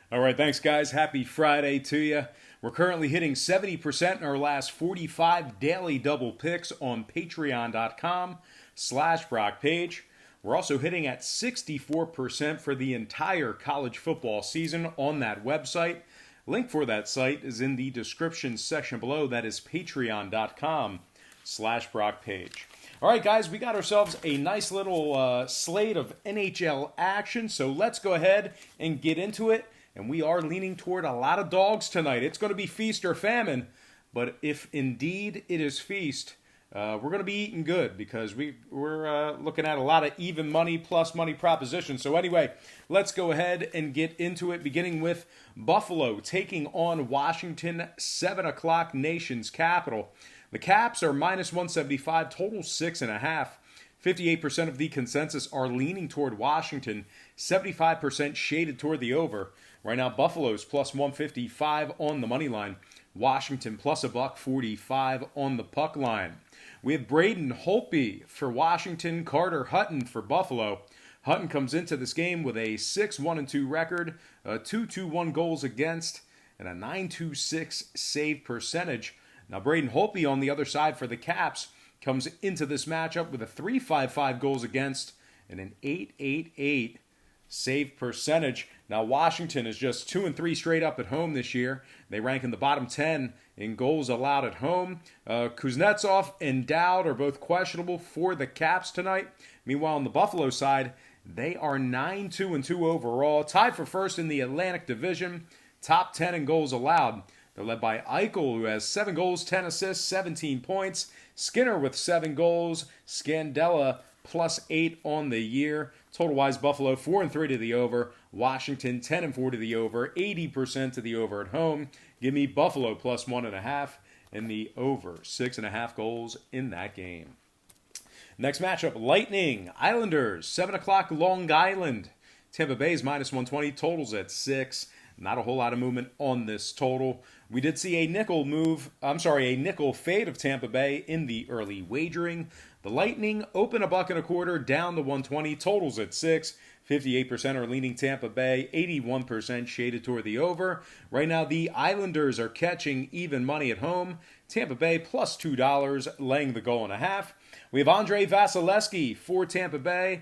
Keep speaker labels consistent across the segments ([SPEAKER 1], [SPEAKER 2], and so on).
[SPEAKER 1] All right, thanks, guys. Happy Friday to you. We're currently hitting 70% in our last 45 daily double picks on patreon.com/BrockPage. We're also hitting at 64% for the entire college football season on that website. Link for that site is in the description section below. That is patreon.com/BrockPage. All right, guys, we got ourselves a nice little slate of NHL action, so let's go ahead and get into it. And we are leaning toward a lot of dogs tonight. It's going to be feast or famine, but if indeed it is feast, we're going to be eating good because we're looking at a lot of even money plus money propositions. So anyway, let's go ahead and get into it, beginning with Buffalo taking on Washington, 7 o'clock Nation's capital. The Caps are minus 175, total 6.5. 58% of the consensus are leaning toward Washington, 75% shaded toward the over. Right now, Buffalo's plus 155 on the money line. Washington plus $1.45 on the puck line. We have Braden Holtby for Washington, Carter Hutton for Buffalo. Hutton comes into this game with a 6-1-2 record, 2.21 goals against, and a 9.26 save percentage. Now, Braden Holtby on the other side for the Caps comes into this matchup with a 3.55 goals against and an 8.88 save percentage. Now, Washington is just 2-3 straight up at home this year. They rank in the bottom 10 in goals allowed at home. Kuznetsov and Dowd are both questionable for the Caps tonight. Meanwhile, on the Buffalo side, they are 9-2-2 overall, tied for first in the Atlantic Division, top 10 in goals allowed. They're led by Eichel, who has 7 goals, 10 assists, 17 points. Skinner with 7 goals. Scandella plus 8 on the year. Total-wise, Buffalo 4-3 to the over. Washington 10-4 to the over. 80% to the over at home. Give me Buffalo plus 1.5 and the over 6.5 goals in that game. Next matchup, Lightning, Islanders, 7 o'clock Long Island. Tampa Bay's minus 120, totals at 6. Not a whole lot of movement on this total. We did see a nickel fade of Tampa Bay in the early wagering. The Lightning open $1.25 down to 120, totals at 6. 58% are leaning Tampa Bay, 81% shaded toward the over. Right now, the Islanders are catching even money at home. Tampa Bay plus $2, laying the goal and a half. We have Andrei Vasilevsky for Tampa Bay,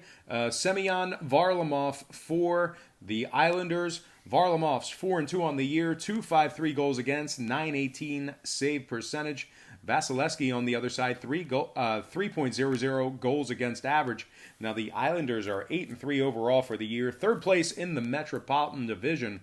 [SPEAKER 1] Semyon Varlamov for the Islanders. Varlamov's 4-2 on the year, 2.53 goals against, 9.18 save percentage. Vasilevsky on the other side, 3.00 goals against average. Now the Islanders are 8-3 overall for the year, third place in the Metropolitan Division,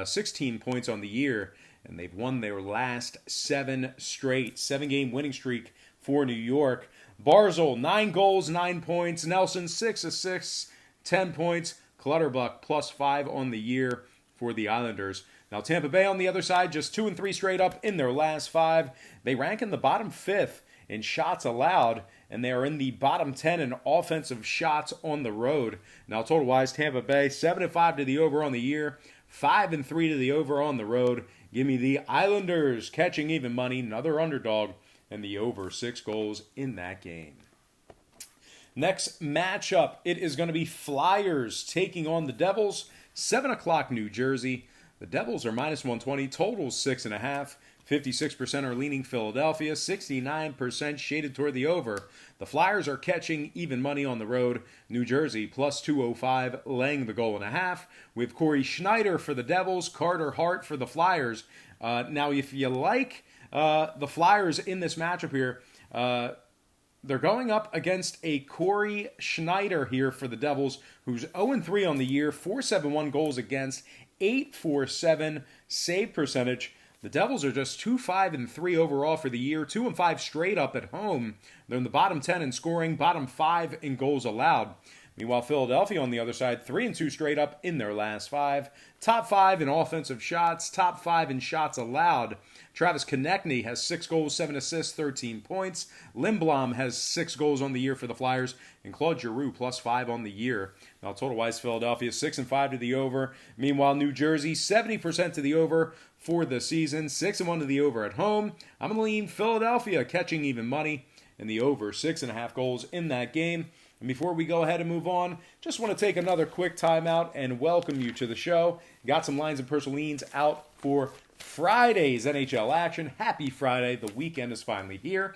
[SPEAKER 1] 16 points on the year, and they've won their last 7 straight, 7-game winning streak for New York. Barzal, 9 goals, 9 points. Nelson, 6 assists, 10 points. Clutterbuck, plus 5 on the year for the Islanders. Now, Tampa Bay on the other side, just 2-3 straight up in their last 5. They rank in the bottom 5th in shots allowed, and they are in the bottom 10 in offensive shots on the road. Now, total-wise, Tampa Bay, 7-5 to the over on the year, 5-3 to the over on the road. Give me the Islanders catching even money, another underdog, and the over 6 goals in that game. Next matchup, it is going to be Flyers taking on the Devils, 7 o'clock New Jersey. The Devils are minus 120, totals 6.5. 56% are leaning Philadelphia, 69% shaded toward the over. The Flyers are catching even money on the road. New Jersey plus 205, laying the goal and a half. We have Corey Schneider for the Devils, Carter Hart for the Flyers. Now, if you like the Flyers in this matchup here, they're going up against a Corey Schneider here for the Devils, who's 0-3 on the year, 4.71 goals against, 8.47 save percentage. The Devils are just 2-5-3 overall for the year, 2-5 straight up at home. They're in the bottom 10 in scoring, bottom 5 in goals allowed. Meanwhile, Philadelphia on the other side, 3-2 straight up in their last 5. Top 5 in offensive shots, top 5 in shots allowed. Travis Konechny has 6 goals, 7 assists, 13 points. Lindblom has 6 goals on the year for the Flyers, and Claude Giroux plus 5 on the year. Now, total-wise, Philadelphia 6-5 to the over. Meanwhile, New Jersey 70% to the over for the season, 6-1 to the over at home. I'm going to lean Philadelphia catching even money, and the over 6.5 goals in that game. And before we go ahead and move on, just want to take another quick timeout and welcome you to the show. Got some lines and personal leans out for Friday's NHL action. Happy Friday. The weekend is finally here.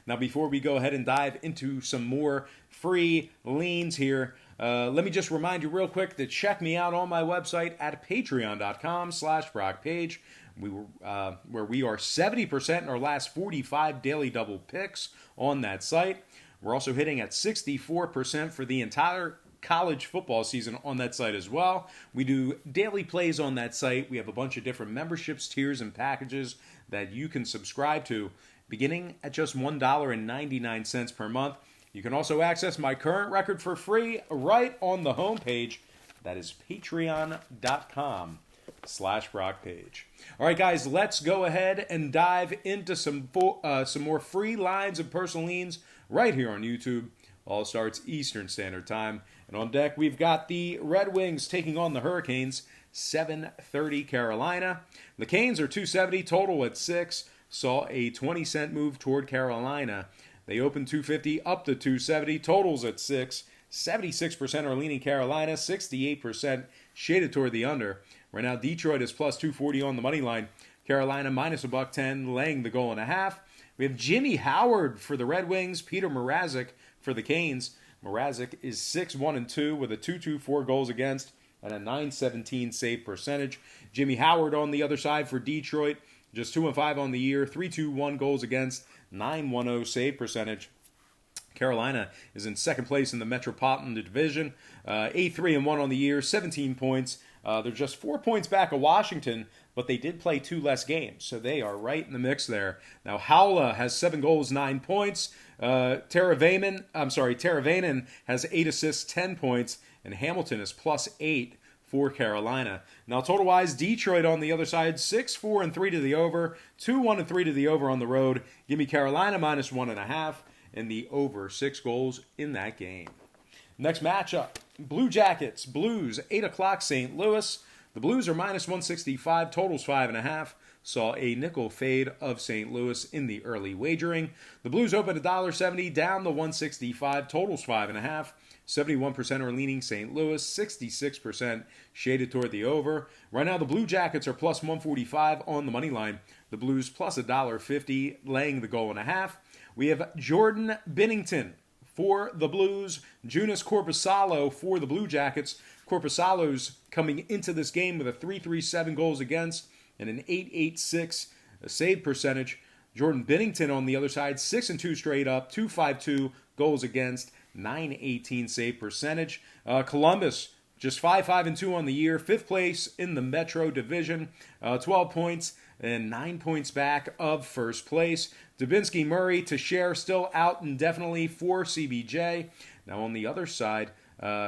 [SPEAKER 1] Now, before we go ahead and dive into some more free leans here, let me just remind you real quick to check me out on my website at patreon.com/BrockPage, where we are 70% in our last 45 daily double picks on that site. We're also hitting at 64% for the entire college football season on that site as well. We do daily plays on that site. We have a bunch of different memberships, tiers, and packages that you can subscribe to, beginning at just $1.99 per month. You can also access my current record for free right on the homepage. That is patreon.com/BrockPage. All right, guys, let's go ahead and dive into some more free lines of personal leans right here on YouTube. All starts Eastern Standard Time. And on deck, we've got the Red Wings taking on the Hurricanes, 7:30 Carolina. The Canes are 270, total at 6. Saw a 20-cent move toward Carolina. They opened 250 up to 270, totals at 6. 76% are leaning Carolina, 68% shaded toward the under. Right now, Detroit is plus 240 on the money line. Carolina minus $1.10, laying the goal and a half. We have Jimmy Howard for the Red Wings, Peter Mrazek for the Canes. Mrazek is 6-1-2 with a 2.24 goals against and a .917 save percentage. Jimmy Howard on the other side for Detroit, just 2-5 on the year, 3.21 goals against, .910 save percentage. Carolina is in second place in the Metropolitan Division, 8-3-1 on the year, 17 points. They're just 4 points back of Washington, but they did play 2 less games, so they are right in the mix there. Now, Howla has 7 goals, 9 points. Teravainen has 8 assists, 10 points, and Hamilton is plus 8 for Carolina. Now, total-wise, Detroit on the other side, 6-4-3 to the over, 2-1-3 to the over on the road. Give me Carolina minus 1.5 and the over 6 goals in that game. Next matchup, Blue Jackets, Blues, 8 o'clock, St. Louis. The Blues are minus 165, totals 5.5. Saw a nickel fade of St. Louis in the early wagering. The Blues opened $1.70, down to 165, totals 5.5. 71% are leaning St. Louis, 66% shaded toward the over. Right now, the Blue Jackets are plus 145 on the money line. The Blues plus $1.50, laying the goal and a half. We have Jordan Binnington for the Blues, Joonas Korpisalo for the Blue Jackets. Korpisalo's coming into this game with a 3.37 goals against and an .886 save percentage. Jordan Binnington on the other side, 6-2 straight up, 2.52 goals against, .918 save percentage. Columbus, just 5-5-2 on the year, 5th place in the Metro Division, 12 points and 9 points back of first place. Dubinsky, Murray, Teixeira still out indefinitely for CBJ. Now on the other side,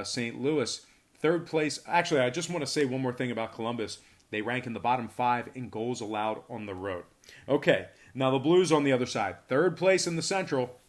[SPEAKER 1] St. Louis, 3rd place. Actually, I just want to say one more thing about Columbus. They rank in the bottom 5 in goals allowed on the road. Okay, now the Blues on the other side. 3rd place in the Central,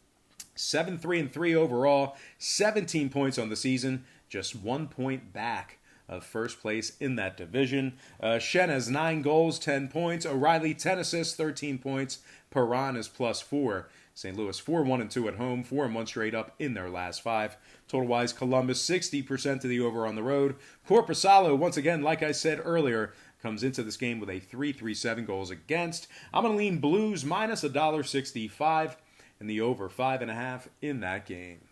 [SPEAKER 1] 7-3-3 overall, 17 points on the season, just 1 point back of first place in that division. Shen has 9 goals, 10 points. O'Reilly, 10 assists, 13 points. Perron is plus 4. St. Louis 4-1-2 at home, 4-1 straight up in their last 5. Total-wise, Columbus 60% to the over on the road. Korpisalo, once again, like I said earlier, comes into this game with a 3.37 goals against. I'm going to lean Blues minus $1.65 and the over 5.5 in that game.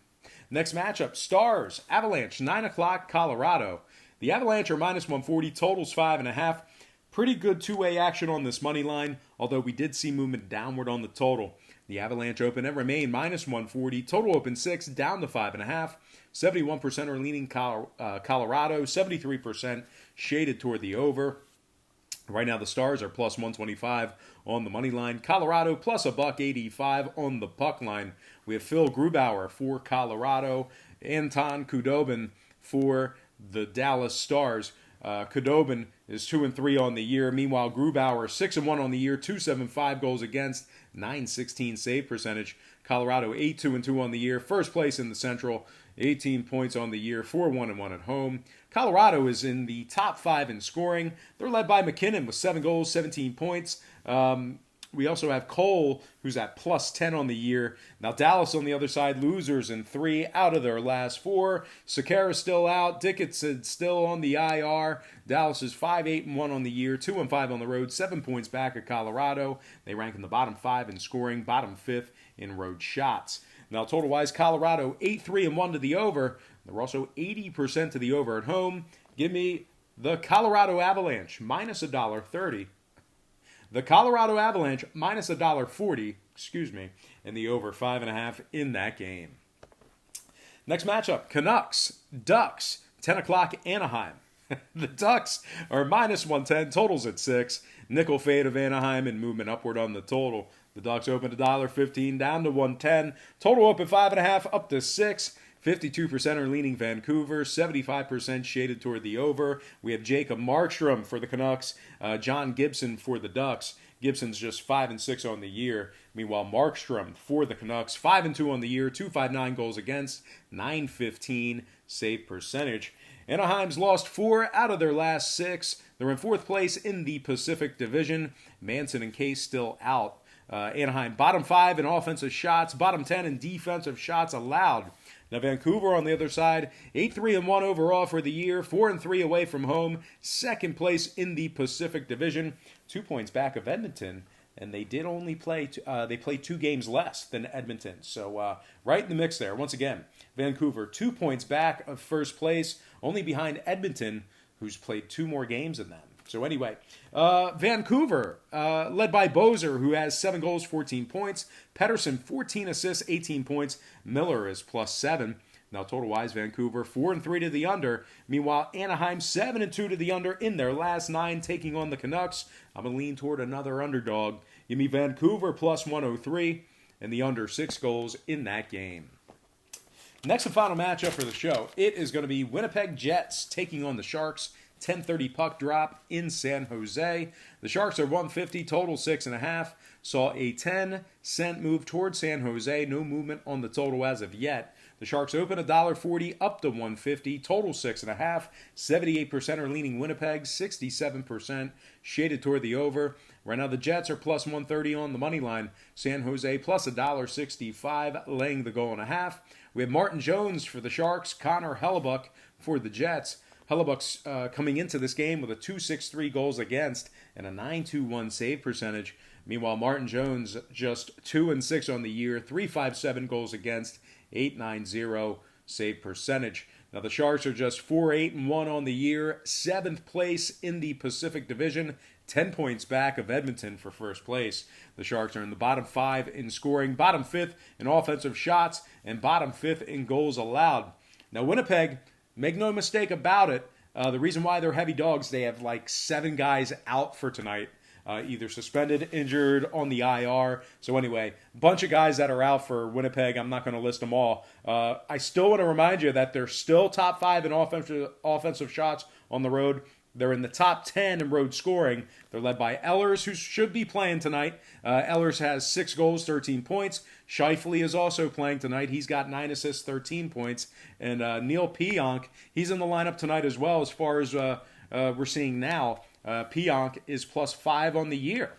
[SPEAKER 1] Next matchup, Stars, Avalanche, 9 o'clock, Colorado. The Avalanche are minus 140, totals 5.5. Pretty good two-way action on this money line, although we did see movement downward on the total. The Avalanche open and remain minus 140, total open 6, down to 5.5. 71% are leaning Colorado, 73% shaded toward the over. Right now, the Stars are plus 125 on the money line. Colorado plus $1.85 on the puck line. We have Phil Grubauer for Colorado. Anton Khudobin for the Dallas Stars. Khudobin is 2-3 on the year. Meanwhile, Grubauer 6-1 on the year, 2.75 goals against, .916 save percentage. Colorado 8-2-2 on the year, first place in the Central, 18 points on the year, 4-1-1 at home. Colorado is in the top 5 in scoring. They're led by McKinnon with 7 goals, 17 points. We also have Cole, who's at plus 10 on the year. Now, Dallas on the other side, losers in 3 out of their last 4. Sekera's still out. Dickinson still on the IR. Dallas is 5-8-1 on the year, 2-5 on the road, 7 points back at Colorado. They rank in the bottom 5 in scoring, bottom 5th in road shots. Now, total-wise, Colorado 8-3-1 to the over. They're also 80% to the over at home. Give me the Colorado Avalanche minus $1.30. The Colorado Avalanche minus $1.40, and the over 5.5 in that game. Next matchup, Canucks, Ducks, 10 o'clock Anaheim. The Ducks are minus 110, totals at 6. Nickel fade of Anaheim and movement upward on the total. The Ducks opened $1.15 down to 110. Total open 5.5 up to 6. 52% are leaning Vancouver, 75% shaded toward the over. We have Jacob Markstrom for the Canucks, John Gibson for the Ducks. Gibson's just 5-6 on the year. Meanwhile, Markstrom for the Canucks, 5-2 on the year, 2.59 goals against, 9.15 save percentage. Anaheim's lost 4 out of their last 6. They're in 4th place in the Pacific Division. Manson and Case still out. Anaheim bottom 5 in offensive shots, bottom 10 in defensive shots allowed. Now, Vancouver on the other side, 8-3-1 overall for the year, 4-3 away from home, 2nd place in the Pacific Division, 2 points back of Edmonton, and they did only play, they played 2 games less than Edmonton. So right in the mix there. Once again, Vancouver 2 points back of 1st place, only behind Edmonton, who's played 2 more games than them. So anyway, Vancouver, led by Bozer, who has 7 goals, 14 points. Pettersson, 14 assists, 18 points. Miller is plus 7. Now, total-wise, Vancouver, 4-3 to the under. Meanwhile, Anaheim, 7-2 to the under in their last 9, taking on the Canucks. I'm going to lean toward another underdog. Give me Vancouver plus 103 and the under 6 goals in that game. Next and final matchup for the show, it is going to be Winnipeg Jets taking on the Sharks. 10:30 puck drop in San Jose. The Sharks are 150, total 6.5. Saw a 10-cent move towards San Jose. No movement on the total as of yet. The Sharks open $1.40 up to 150, total 6.5. 78% are leaning Winnipeg, 67% shaded toward the over. Right now the Jets are plus 130 on the money line. San Jose plus $1.65, laying the goal and a half. We have Martin Jones for the Sharks, Connor Hellebuyck for the Jets. Hellebuyck's coming into this game with a 2.63 goals against and a 9.21 save percentage. Meanwhile, Martin Jones just 2-6 on the year, 3.57 goals against, 8.90 save percentage. Now the Sharks are just 4-8-1 on the year, 7th place in the Pacific Division, 10 points back of Edmonton for 1st place. The Sharks are in the bottom 5 in scoring, bottom 5th in offensive shots, and bottom 5th in goals allowed. Now Winnipeg, make no mistake about it, the reason why they're heavy dogs, they have like 7 guys out for tonight, either suspended, injured, on the IR. So anyway, bunch of guys that are out for Winnipeg. I'm not going to list them all. I still want to remind you that they're still top 5 in offensive shots on the road. They're in the top 10 in road scoring. They're led by Ehlers, who should be playing tonight. Ehlers has 6 goals, 13 points. Scheifele is also playing tonight. He's got 9 assists, 13 points. And Neil Pionk, he's in the lineup tonight as well. As far as we're seeing now, Pionk is plus 5 on the year.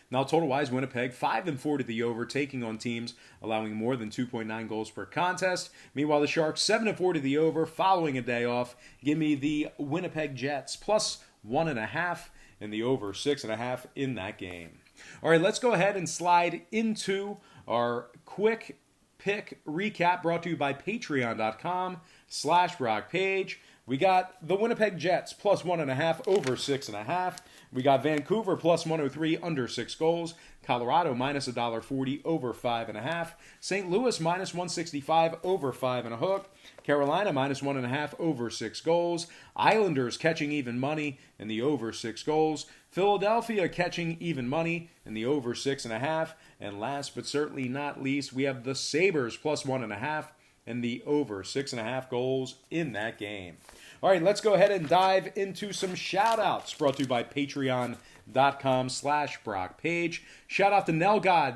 [SPEAKER 1] Now, total-wise, Winnipeg 5-4 to the over, taking on teams allowing more than 2.9 goals per contest. Meanwhile, the Sharks 7-4 to the over, following a day off. Give me the Winnipeg Jets plus 1.5 and the over 6.5 in that game. All right, let's go ahead and slide into our quick pick recap brought to you by patreon.com/BrockPage. We got the Winnipeg Jets plus 1.5 over 6.5. We got Vancouver plus 103 under 6 goals. Colorado minus $1.40 over 5.5. St. Louis minus 165 over 5.5. Carolina minus 1.5 over 6 goals. Islanders catching even money in the over 6 goals. Philadelphia catching even money in the over 6.5. And last but certainly not least, we have the Sabres plus 1.5 and the over 6.5 goals in that game. All right, let's go ahead and dive into some shout-outs brought to you by patreon.com/BrockPage. Shout out to Nelgod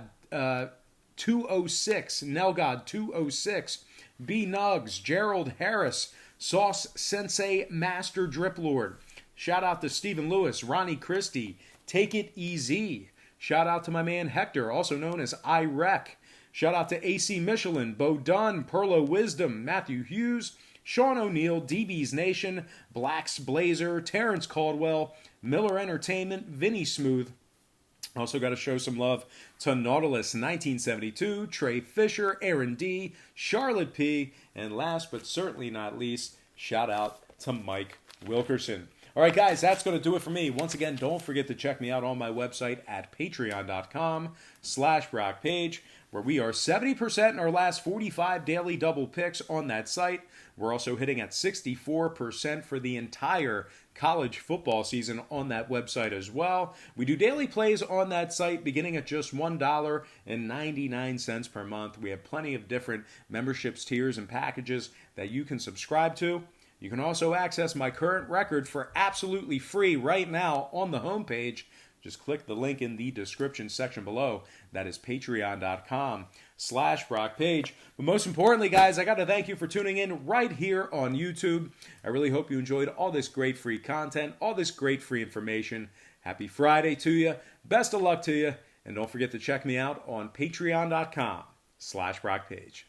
[SPEAKER 1] 206, Nelgod 206, B Nugs, Gerald Harris, Sauce Sensei Master Drip Lord. Shout out to Stephen Lewis, Ronnie Christie, Take It Easy. Shout out to my man Hector, also known as iRec. Shout out to AC Michelin, Bo Dunn, Perlo Wisdom, Matthew Hughes, Sean O'Neill, DB's Nation, Blacks Blazer, Terrence Caldwell, Miller Entertainment, Vinny Smooth. Also got to show some love to Nautilus 1972, Trey Fisher, Aaron D, Charlotte P, and last but certainly not least, shout out to Mike Wilkerson. All right, guys, that's going to do it for me. Once again, don't forget to check me out on my website at patreon.com/BrockPage, where we are 70% in our last 45 daily double picks on that site. We're also hitting at 64% for the entire college football season on that website as well. We do daily plays on that site beginning at just $1.99 per month. We have plenty of different memberships, tiers, and packages that you can subscribe to. You can also access my current record for absolutely free right now on the homepage. Just click the link in the description section below. That is patreon.com/BrockPage. But most importantly, guys, I got to thank you for tuning in right here on YouTube. I really hope you enjoyed all this great free content, all this great free information. Happy Friday to you. Best of luck to you. And don't forget to check me out on patreon.com/BrockPage.